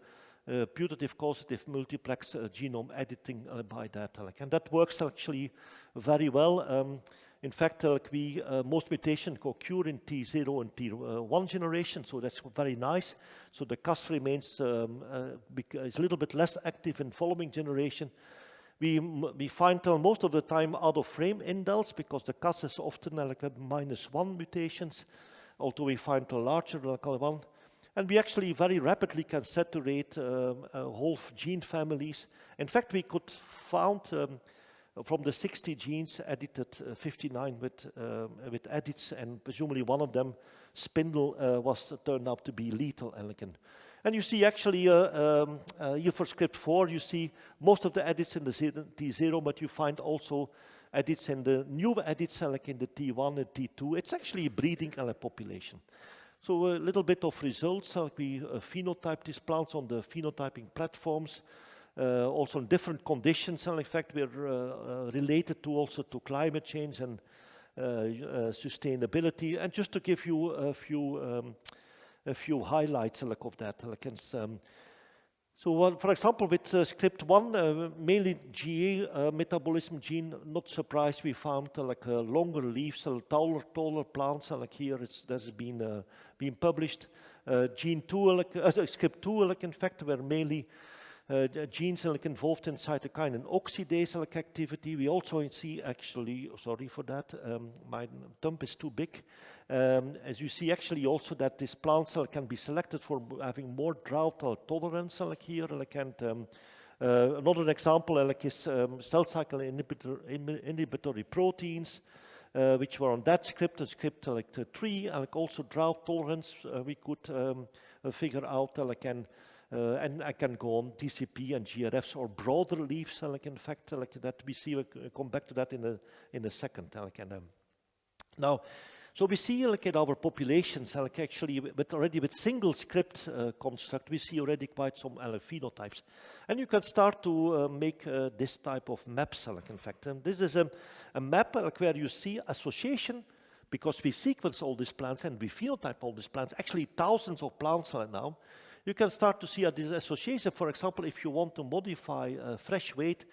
putative causative multiplex genome editing by that. And that works actually very well. In fact, most mutations occur in T0 and T1 generation, so that's very nice. So the Cas remains is a little bit less active in following generation. We find most of the time out of frame indels, because the Cas is often -1 mutations, although we find a larger one. And we actually very rapidly can saturate whole gene families. In fact, we could found from the 60 genes edited 59 with edits, and presumably one of them, spindle, turned out to be lethal. And you see actually here for script 4, you see most of the edits in the T0, but you find also edits in the new edits in the T1 and T2. It's actually a breeding population. So a little bit of results. We phenotype these plants on the phenotyping platforms. Also in different conditions, and in fact we're related to also to climate change and sustainability. And just to give you a few highlights of that. So for example, with script 1, mainly GA metabolism gene, not surprised we found longer leaves, taller plants, here that's been published. Gene 2, script 2, in fact, were mainly genes involved in cytokine and oxidase activity. We also see actually, sorry for that, my thumb is too big. As you see actually also that this plant cell can be selected for having more drought tolerance here. Another example is cell cycle inhibitory proteins, which were on that script, script 3, and also drought tolerance we could figure out. And I can go on TCP and GRFs or broader leaves, in fact, that we see. We'll come back to that in a second. Now, so we see in our populations, actually, already with single script construct, we see already quite some phenotypes, and you can start to make this type of maps, in fact. And this is a map where you see association, because we sequence all these plants and we phenotype all these plants. Actually, thousands of plants now. You can start to see this association. For example, if you want to modify fresh weight,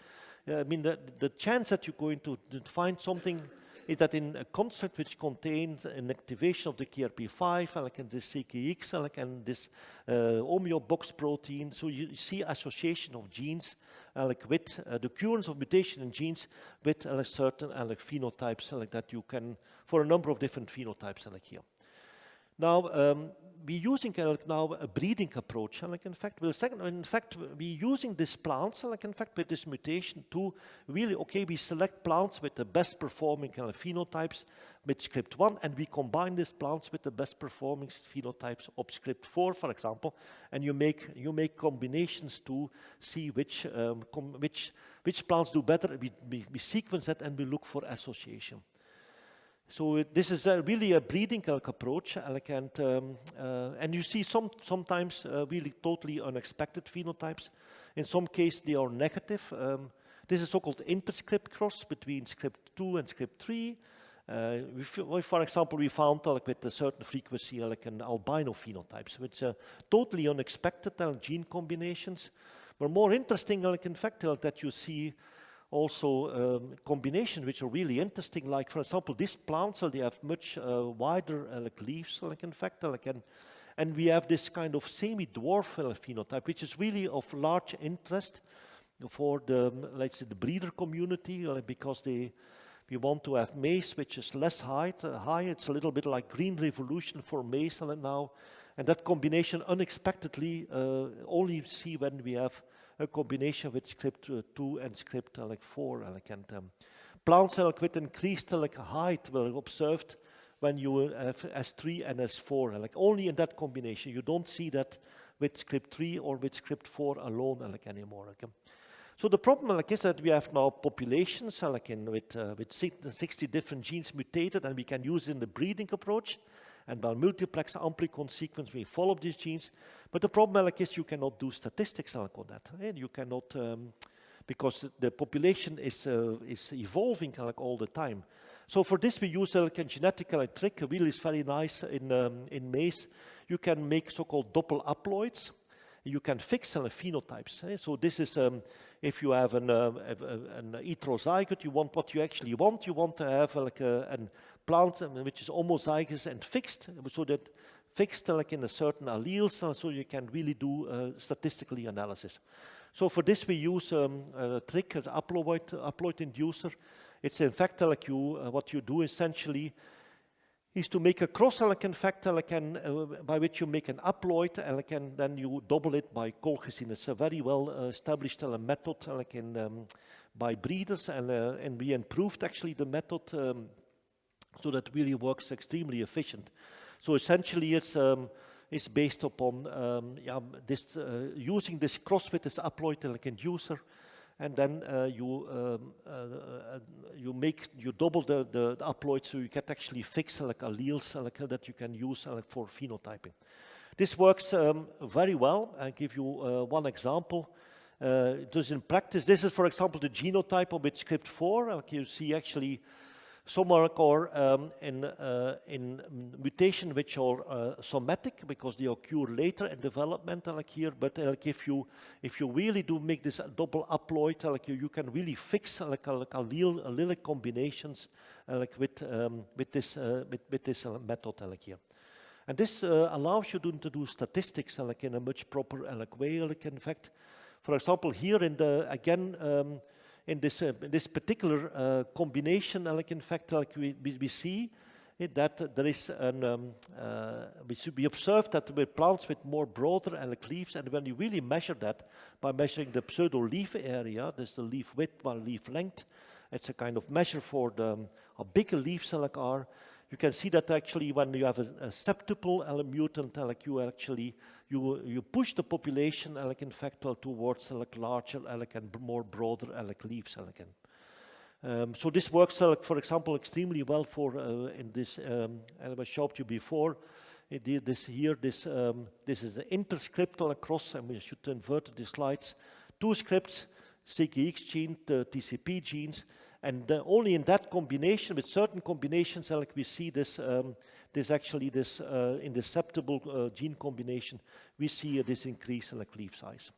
I mean, the chance that you're going to find something is that in a construct which contains an activation of the KRP5, and this CKX, and this homeobox protein, so you see association of genes with the occurrence of mutation in genes with certain phenotypes that you can, for a number of different phenotypes here. Now, we're using now a breeding approach, in fact, we're using these plants, in fact, with this mutation to really, okay, we select plants with the best performing phenotypes with script 1, and we combine these plants with the best performing phenotypes of script 4, for example, and you make combinations to see which plants do better. We sequence that and we look for association. So this is really a breeding approach, and you see sometimes really totally unexpected phenotypes. In some cases, they are negative. This is so-called interscript cross between script 2 and script 3. For example, we found with a certain frequency an albino phenotypes, which are totally unexpected gene combinations. But more interesting, in fact, that you see also combinations which are really interesting. Like, for example, this plant cell, they have much wider leaves, in fact, and we have this kind of semi-dwarf phenotype, which is really of large interest for the, let's say, the breeder community, because we want to have maize which is less high. It's a little bit like green revolution for maize now, and that combination unexpectedly only see when we have a combination with script 2 and script 4. Plants with increased height were observed when you have S3 and S4. Only in that combination. You don't see that with script 3 or with script 4 alone anymore. So the problem is that we have now populations with 60 different genes mutated, and we can use in the breeding approach. And by multiplex amplicon sequence, we follow these genes. But the problem is you cannot do statistics on that. You cannot, because the population is evolving all the time. So for this, we use a genetic trick. Really is very nice in maize. You can make so-called double haploids. You can fix phenotypes. So this is if you have an heterozygote, you want what you actually want. You want to have a plant which is homozygous and fixed, so that fixed in a certain alleles, so you can really do statistically analysis. So for this we use a trick, an haploid inducer. It's in fact what you do essentially is to make a cross-elegant factor by which you make an haploid, and then you double it by colchicine. It's a very well established method by breeders, and we improved actually the method so that really works extremely efficient. So essentially it's based upon this using this cross with this haploid inducer. And then you double the haploid, so you can actually fix alleles that you can use for phenotyping. This works very well. I'll give you one example. In practice, this is, for example, the genotype of which script 4. You see actually some are in mutation which are somatic because they occur later in development here. But if you really do make this double haploid, you can really fix allelic combinations with this method here. And this allows you to do statistics in a much proper way. In fact, for example, here in the again. In this particular combination, in fact, we see that there is we observe that with plants with more broader leaves, and when you really measure that by measuring the pseudo leaf area, there's the leaf width by leaf length. It's a kind of measure for how big a leaves are. You can see that actually when you have a septuple mutant, you push the population in fact towards larger and more broader leaves. So this works, for example, extremely well for in this. I showed you before. This is the interscriptal cross, and we should invert the slides. 2 scripts, CKX gene, the TCP genes. And only in that combination, with certain combinations, we see this in the septuple gene combination, we see this increase in leaf size.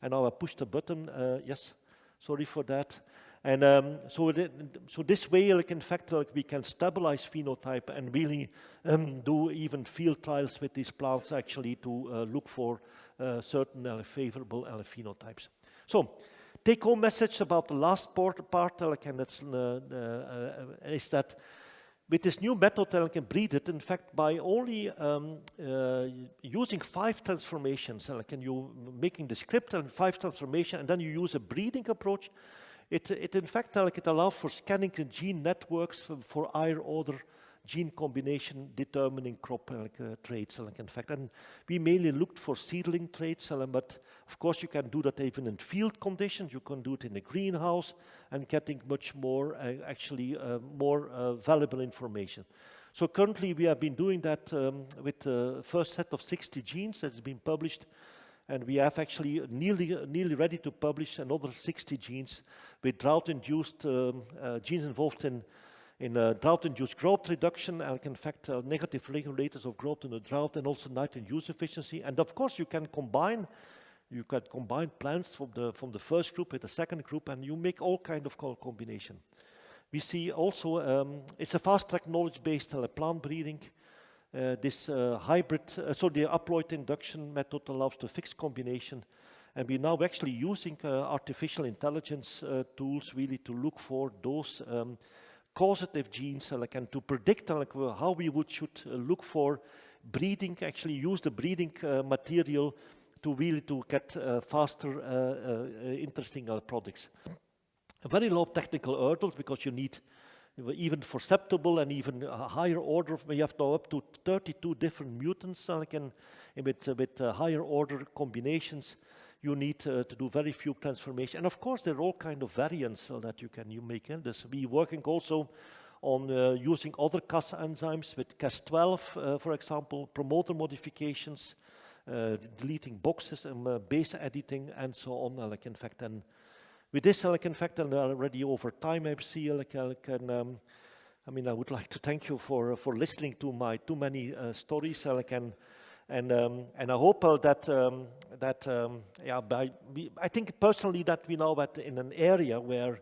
And now I pushed the button. Yes, sorry for that. And so this way, in fact, we can stabilize phenotype and really do even field trials with these plants actually to look for certain favorable phenotypes. So. Take-home message about the last part, and that's is that with this new method, I can breed it. In fact, by only using 5 transformations, you making the script and 5 transformations, and then you use a breeding approach. It in fact it allows for scanning the gene networks for higher order gene combination determining crop traits. In fact, and we mainly looked for seedling traits, but of course you can do that even in field conditions. You can do it in a greenhouse and getting much more more valuable information. So currently we have been doing that with the first set of 60 genes that's been published, and we have actually nearly ready to publish another 60 genes with drought-induced genes involved in drought-induced growth reduction, and in fact negative regulators of growth in the drought, and also nitrogen use efficiency. And of course you can combine You can combine plants from the first group with the second group, and you make all kind of combination. We see also, it's a fast-track knowledge-based plant breeding. This hybrid, so the haploid induction method allows the fixed combination. And we're now actually using artificial intelligence tools really to look for those causative genes and to predict how we should look for breeding, actually use the breeding material to really to get faster, interesting products. Very low technical hurdles because you need even perceptible and even a higher order. We have now up to 32 different mutants with higher order combinations. You need to do very few transformations. And of course, there are all kind of variants that you make in this. We're working also on using other Cas enzymes with Cas12, for example, promoter modifications, deleting boxes and base editing and so on. In fact, and with this, in fact, and already over time, I see, I would like to thank you for listening to my too many stories, and I hope I think personally that we now in an area where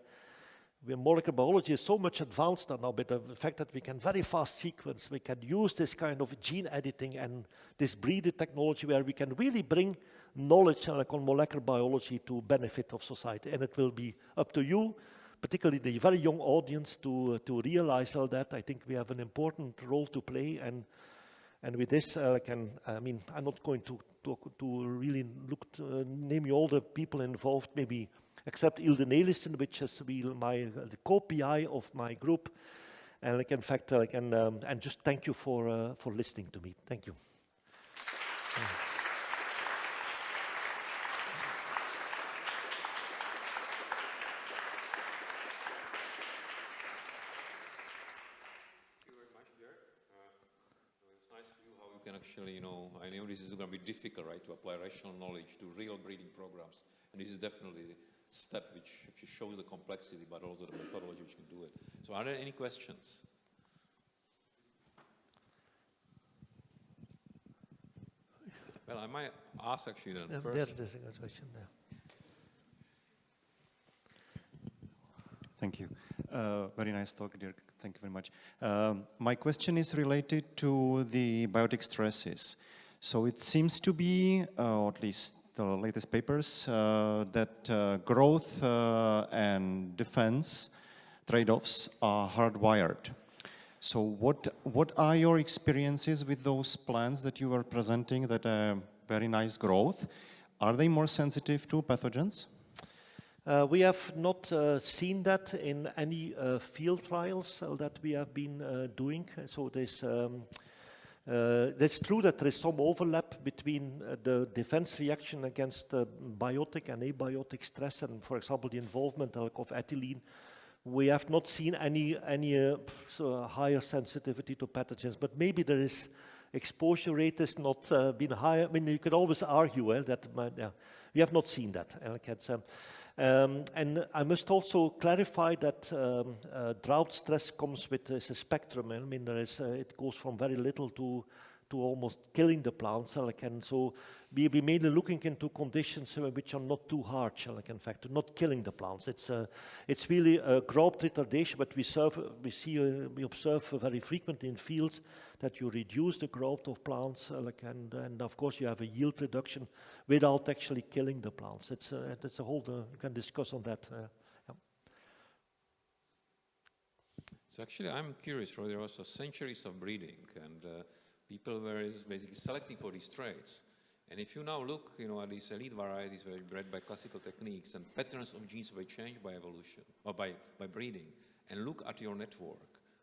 molecular biology is so much advanced now, but the fact that we can very fast sequence, we can use this kind of gene editing and this breeding technology where we can really bring knowledge on molecular biology to benefit of society. And it will be up to you, particularly the very young audience, to realize all that. I think we have an important role to play, and with this, I'm not going to really name you all the people involved, maybe except Ilde Nelissen, which is the co-PI of my group, and in fact, and just thank you for listening to me. Thank you. Actually, I know this is going to be difficult, right, to apply rational knowledge to real breeding programs, and this is definitely the step which actually shows the complexity, but also the methodology which can do it. So, are there any questions? Well, I might ask actually then first. There's a question there. Thank you. Very nice talk, Dirk. Thank you very much. My question is related to the biotic stresses. So it seems to be, or at least the latest papers, that growth and defense trade-offs are hardwired. So what are your experiences with those plants that you were presenting that very nice growth? Are they more sensitive to pathogens? We have not seen that in any field trials that we have been doing. So it's true that there is some overlap between the defense reaction against biotic and abiotic stress, and for example, the involvement of ethylene. We have not seen any higher sensitivity to pathogens, but maybe there is exposure rate has not been higher. I mean, you could always argue that we have not seen that. And I must also clarify that drought stress comes with a spectrum. I mean, it goes from very little to almost killing the plants. And so we'll be mainly looking into conditions which are not too harsh, in fact, not killing the plants. It's really a growth retardation, but we observe very frequently in fields that you reduce the growth of plants, and of course you have a yield reduction without actually killing the plants. It's a whole, you can discuss on that. Yeah. So actually I'm curious, there was centuries of breeding, and people were basically selecting for these traits. And if you now look, at these elite varieties were bred by classical techniques, and patterns of genes were changed by evolution, or by breeding, and look at your network,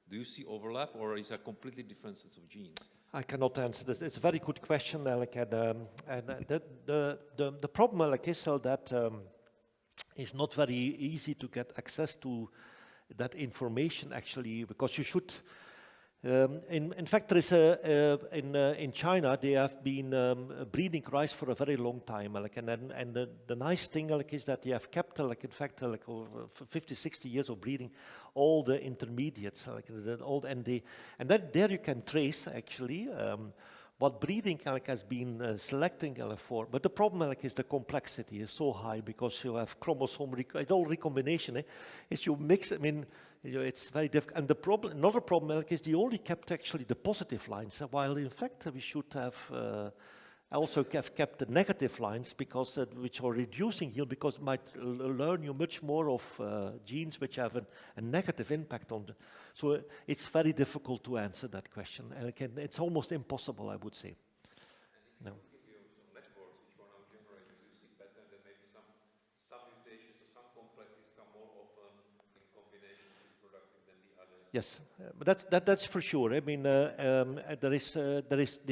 do you see overlap, or is there completely different sets of genes? I cannot answer this. It's a very good question, and the problem, is that it's not very easy to get access to that information, actually, because you should. In fact, there is in China they have been breeding rice for a very long time, and the nice thing is that they have kept in fact over 50, 60 years of breeding all the intermediates, and then there you can trace actually what breeding has been selecting for. But the problem is the complexity is so high because you have chromosome, it's all recombination. Is you mix, I mean, it's very difficult. And the problem, another problem is they only kept actually the positive lines, while in fact we should have also have kept the negative lines because which are reducing yield because it might learn you much more of genes which have a negative impact on the. So it's very difficult to answer that question, and it's almost impossible, I would say. And if you give you some networks which are now generating, you see better that maybe some mutations or some complexes come more often in combination which is productive than the others. Yes, but that's for sure. I mean, there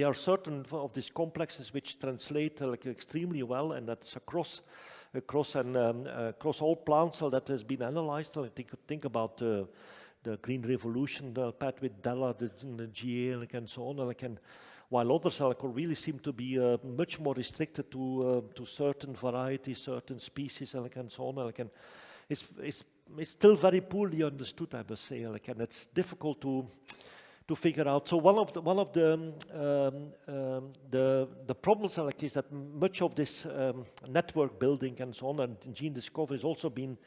are certain of these complexes which translate extremely well, and that's across all plants that has been analyzed. I think about the Green Revolution, the path with Della, the GA, and so on. While others really seem to be much more restricted to certain varieties, certain species, and so on. It's still very poorly understood, I must say, and it's difficult to figure out. So one of the problems is that much of this network building and so on and gene discovery has also been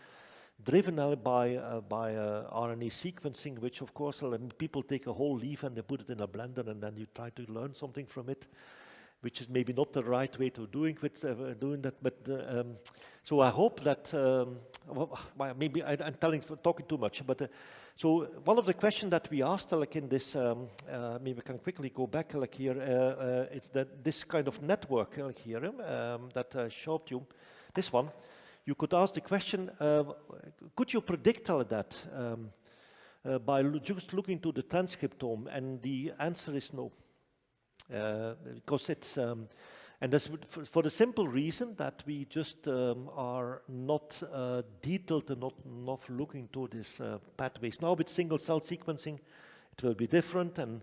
driven by RNA sequencing, which of course people take a whole leaf and they put it in a blender and then you try to learn something from it, which is maybe not the right way to doing that. But so I hope that maybe I'm talking too much. But so one of the questions that we asked in this, maybe we can quickly go back here. It's that this kind of network here that I showed you, this one. You could ask the question: could you predict that by just looking to the transcriptome? And the answer is no. Because it's, and that's for the simple reason that we just are not detailed and not enough looking to these pathways. Now with single cell sequencing, it will be different, and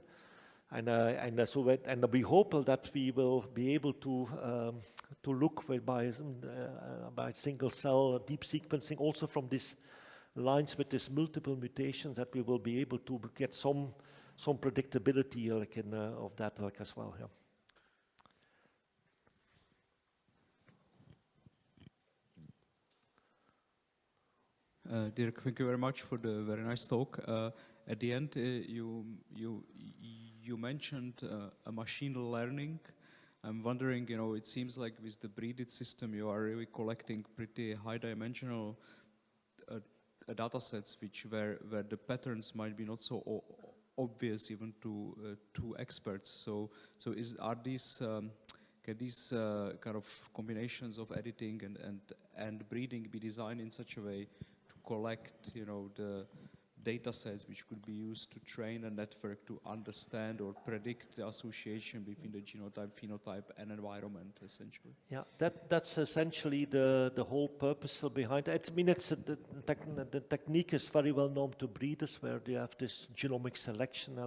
we hope that we will be able to look by single cell deep sequencing also from these lines with these multiple mutations, that we will be able to get some predictability of that as well. Yeah. Dirk, thank you very much for the very nice talk. At the end, you mentioned a machine learning. I'm wondering, it seems like with the breeded system, you are really collecting pretty high-dimensional data sets, where the patterns might be not so obvious even to experts. So are these can these kind of combinations of editing and breeding be designed in such a way to collect the data sets which could be used to train a network to understand or predict the association between the genotype, phenotype, and environment, essentially? Yeah, that's essentially the whole purpose behind it. I mean, the technique is very well known to breeders, where they have this genomic selection,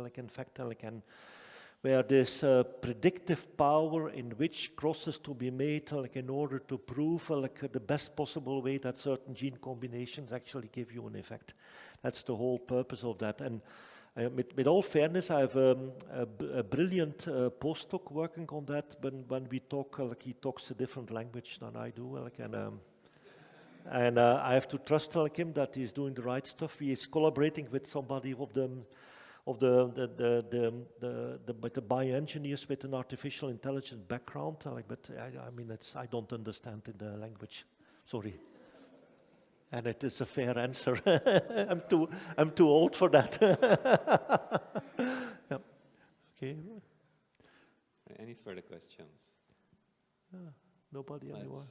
where there's predictive power in which crosses to be made, in order to prove the best possible way that certain gene combinations actually give you an effect. That's the whole purpose of that. And with all fairness, I have a brilliant postdoc working on that. When we talk, he talks a different language than I do, and I have to trust him that he's doing the right stuff. He is collaborating with somebody of the bioengineers with an artificial intelligence background. But I mean, I don't understand the language. Sorry. And it is a fair answer. I'm too old for that. Yeah. Okay. Any further questions? Nobody anymore.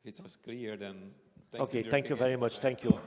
If it was clear, then thank you very much. Thank you.